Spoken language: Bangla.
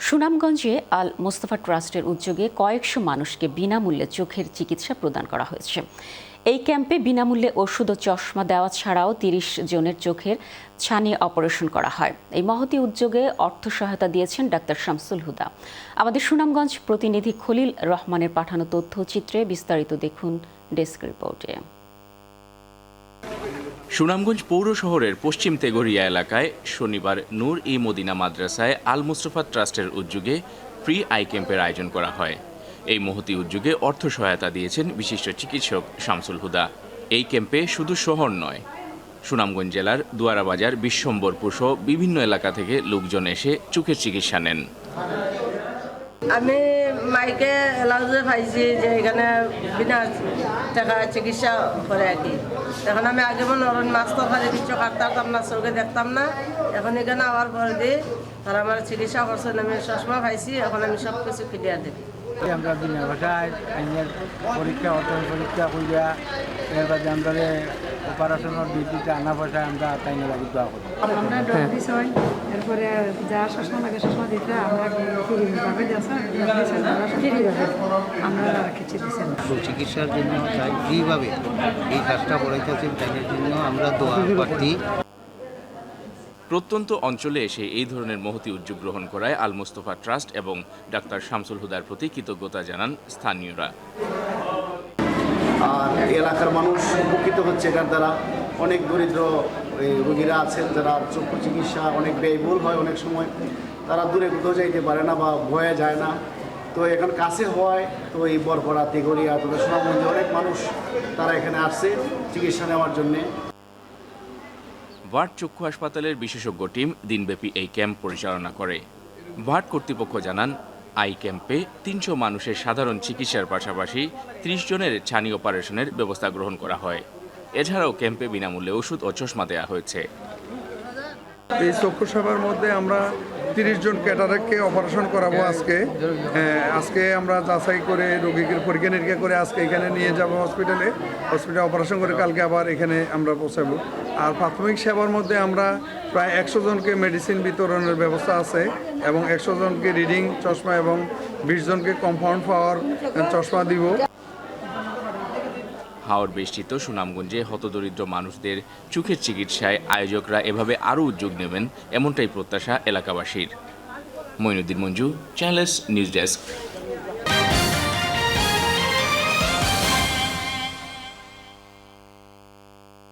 সুনামগঞ্জে আল মোস্তফা ট্রাস্টের উদ্যোগে কয়েকশো মানুষকে বিনামূল্যে চোখের চিকিৎসা প্রদান করা হয়েছে। এই ক্যাম্পে বিনামূল্যে ওষুধ ও চশমা দেওয়া ছাড়াও ৩০ জনের চোখের ছানি অপারেশন করা হয়। এই মহতী উদ্যোগে অর্থ সহায়তা দিয়েছেন ডাক্তার শামসুল হুদা। আমাদের সুনামগঞ্জ প্রতিনিধি খলিল রহমানের পাঠানো তথ্যচিত্রে বিস্তারিত দেখুন ডেস্ক রিপোর্টে। সুনামগঞ্জ পৌর শহরের পশ্চিম তেগরিয়া এলাকায় শনিবার নূর ই মদিনা মাদ্রাসায় আল মুস্তফা ট্রাস্টের উদ্যোগে ফ্রি আই ক্যাম্পের আয়োজন করা হয়। এই মহতী উদ্যোগে অর্থ সহায়তা দিয়েছেন বিশিষ্ট চিকিৎসক শামসুল হুদা। এই ক্যাম্পে শুধু শহর নয়, সুনামগঞ্জ জেলার দুয়ারাবাজার, বিশ্বম্বরপুর সহ বিভিন্ন এলাকা থেকে লোকজন এসে চোখের চিকিৎসা নেন। আমি মাইকে এলাউজে পাইছি যে এখানে বিনা টাকা চিকিৎসা করে আর কি। এখন আমি আগে মনে করেন মাছ তরকারি কিছু কাটতাম না, চোখে দেখতাম না। এখন এখানে আবার পরে দিয়ে তারা আমার চিকিৎসা করছেন, আমি চশমা পাইছি, এখন আমি সব কিছু ক্লিয়ার দেখি। আমরা বিনা ভাষায় আইনের পরীক্ষা অর্থন পরীক্ষা করিয়া এর বাদে আমরা অপারেশনের ডিউটিতে আনা পয়সায় আমরা তাই লাগি দেওয়া করি। আমরা ডক্টর হই, এরপরে যা চশমা লাগে চশমা দিতে আমরা ফ্রিভাবে আমরা কিছু দিচ্ছেন চিকিৎসার জন্য তাই ফ্রিভাবে এই কাজটা করাইতেছেন, তাদের জন্য আমরা দোয়া প্রার্থী। প্রত্যন্ত অঞ্চলে এসে এই ধরনের মহতী উদ্যোগ গ্রহণ করায় আল মুস্তফা ট্রাস্ট এবং ডাক্তার শামসুল হুদার প্রতি কৃতজ্ঞতা জানান স্থানীয়রা। আর এলাকার মানুষ উপকৃত হচ্ছে এটার দ্বারা। অনেক দরিদ্র রোগীরা আছেন যারা চক্ষু চিকিৎসা অনেক ব্যয়বহুল হয়, অনেক সময় তারা দূরে কোথাও যাইতে পারে না বা ভয়ে যায় না। তো এখন কাছে হয়, তো এই বরপড়া, তেগরিয়া, তবে সুনামগঞ্জে অনেক মানুষ তারা এখানে আসছে চিকিৎসা নেওয়ার জন্যে। ভাট চক্ষু হাসপাতালের বিশেষজ্ঞ টিম দিনব্যাপী এই ক্যাম্প পরিচালনা করে। ভাট কর্তৃপক্ষ জানান, আই ক্যাম্পে ৩০০ মানুষের সাধারণ চিকিৎসার পাশাপাশি ৩০ জনের ছানি অপারেশনের ব্যবস্থা গ্রহণ করা হয়। এছাড়াও ক্যাম্পে বিনামূল্যে ওষুধ ও চশমা দেওয়া হয়েছে। এই চক্ষু সেবার মধ্যে আমরা ৩০ জন ক্যাটারারকে অপারেশন করাবো আজকে আমরা যাচাই করে রোগীকে পরীক্ষা নিরীক্ষা করে আজকে এখানে নিয়ে যাব হসপিটালে অপারেশন করে কালকে আবার এখানে আমরা পৌঁছাবো। আর প্রাথমিক সেবার মধ্যে আমরা প্রায় ১০০ জনকে মেডিসিন বিতরণের ব্যবস্থা আছে এবং ১০০ জনকে রিডিং চশমা এবং ২০ জনকে কম্পাউন্ড পাওয়ার চশমা দিব। হাওর বেষ্টিত সুনামগঞ্জে হতদরিদ্র মানুষদের চোখের চিকিৎসায় আয়োজকরা এভাবে আরও উদ্যোগ নেবেন, এমনটাই প্রত্যাশা এলাকাবাসীর। Moinuddin Manju, channels news desk.